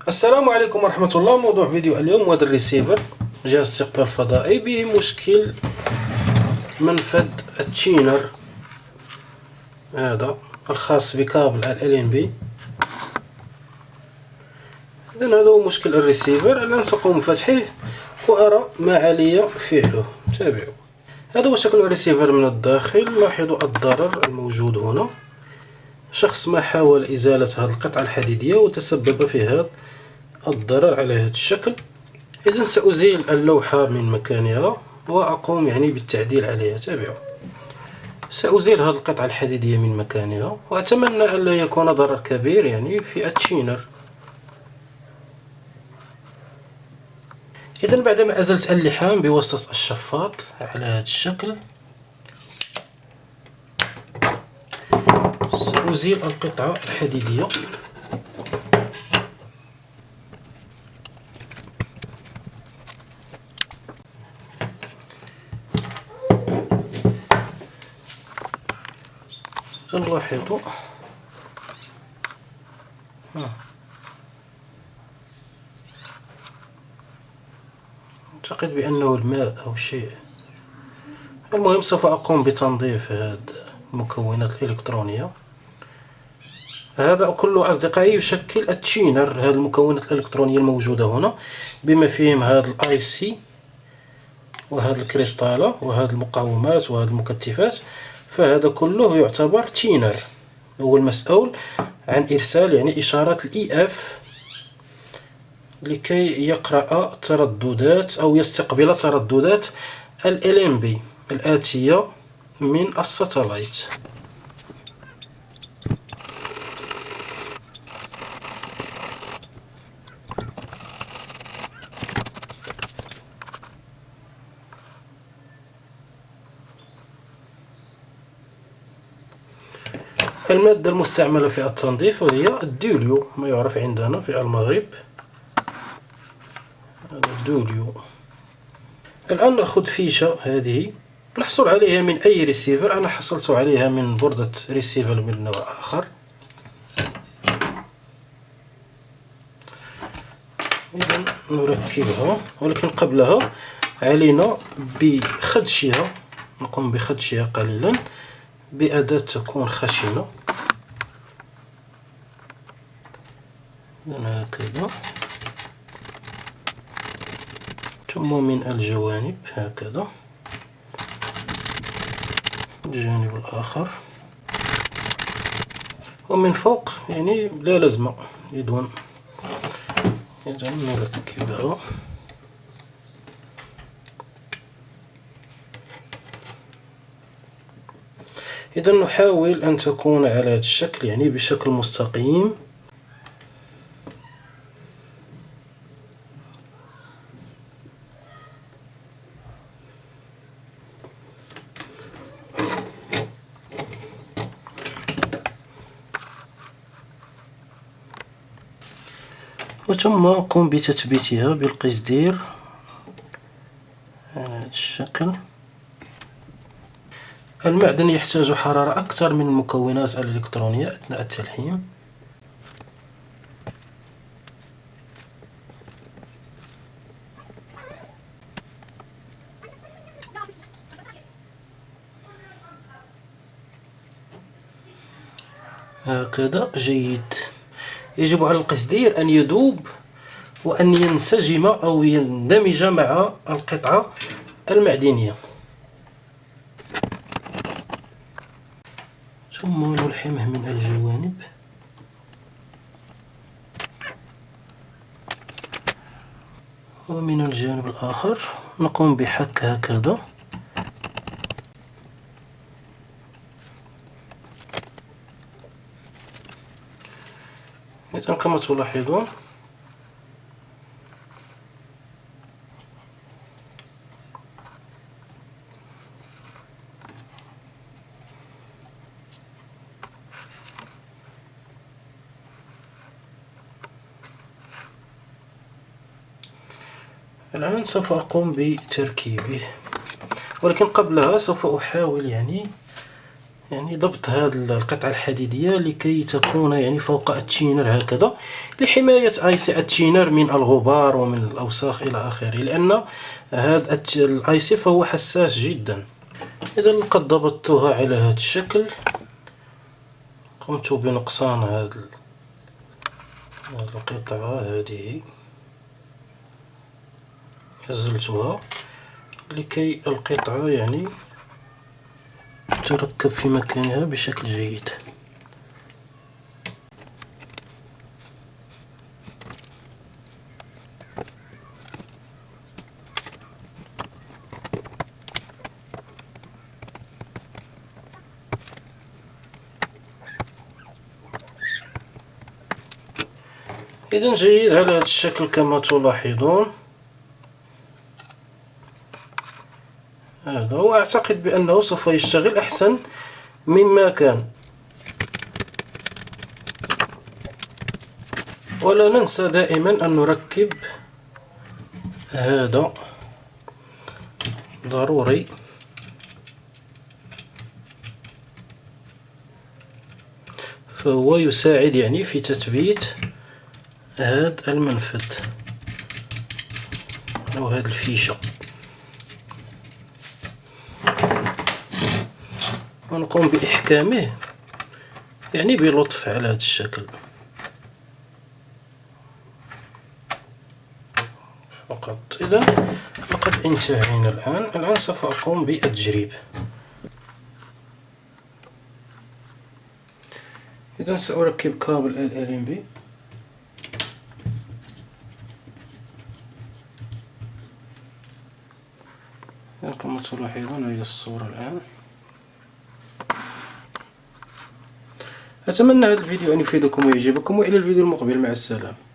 السلام عليكم ورحمة الله. موضوع فيديو اليوم هو الريسيفر جهاز استقبال فضائي بمشكل منفذ التشينر هذا الخاص بكابل LNB. إذن هذا هو مشكل الريسيفر. الآن سأقوم بفتحه وأرى ما علي فعله. تابعوا. هذا هو شكل الريسيفر من الداخل. لاحظوا الضرر الموجود هنا. شخص ما حاول إزالة هذه القطعة الحديدية وتسبب في هذا الضرر على هذا الشكل. إذن سأزيل اللوحة من مكانها وأقوم بالتعديل عليها. تابعوا. سأزيل هذه القطعة الحديدية من مكانها وأتمنى أن لا يكون ضرر كبير في التشينر. إذن بعدما أزلت اللحام بواسطة الشفاط على هذا الشكل، سأزيل القطعة الحديدية. نلاحظ أعتقد بأنه الماء أو شيء. المهم سوف أقوم بتنظيف هذه المكونات الإلكترونية. هذا كله أصدقائي يشكل التشينر. هذه المكونات الإلكترونية الموجودة هنا بما فيهم هذا الآي سي وهذا الكريستالة وهذه المقاومات وهذه المكثفات، فهذا كله يعتبر تشينر. هو المسؤول عن إرسال إشارات الإي إف لكي يقرأ ترددات أو يستقبل ترددات ال LNB الآتية من الساتلايت. المادة المستعملة في التنظيف هي الدوليو، ما يعرف عندنا في المغرب الدوليو. الآن نأخذ فيشة هذه نحصل عليها من أي ريسيفر. أنا حصلت عليها من بوردة ريسيفر من نوع آخر. إذن نركبها، ولكن قبلها علينا بخدشها. نقوم بخدشها قليلا بأداة تكون خشنة هكذا، ثم من الجوانب هكذا، الجانب الآخر، ومن فوق لا لازمة بدون. إذن نركبها. إذن نحاول أن تكون على هذا الشكل بشكل مستقيم. وثم أقوم بتثبيتها بالقصدير على هذا الشكل. المعدن يحتاج حرارة أكثر من المكونات الإلكترونية أثناء التلحيم. هكذا جيد. يجب على القصدير أن يذوب وأن ينسجم أو يندمج مع القطعة المعدنية. ثم نلحمه من الجوانب. ومن الجانب الآخر نقوم بحك هكذا. إذن كما تلاحظون الآن سوف أقوم بتركيبه، ولكن قبلها سوف أحاول يعني ضبط هذه القطعة الحديدية لكي تكون يعني فوق التشينر هكذا، لحماية اي سي التشينر من الغبار ومن الأوساخ إلى آخره، لأن هذا الاي سي فهو حساس جدا. إذا لقد ضبطتها على هذا الشكل، قمت بنقصان هذه القطعة هذه، أزلتها لكي القطعة يعني تركب في مكانها بشكل جيد. إذا جيد على هذا الشكل كما تلاحظون. هذا وأعتقد بأنه سوف يشتغل أحسن مما كان. ولا ننسى دائما أن نركب هذا، ضروري فهو يساعد يعني في تثبيت هذا المنفذ أو هذه الفيشة، ونقوم بإحكامه يعني بلطف على هذا الشكل فقط. إذا لقد انتهينا الآن سوف أقوم بالتجريب. إذا سأركب كابل LNB. كما تلاحظون هي الصورة الآن. أتمنى هذا الفيديو أن يفيدكم ويعجبكم، وإلى الفيديو المقبل، مع السلامة.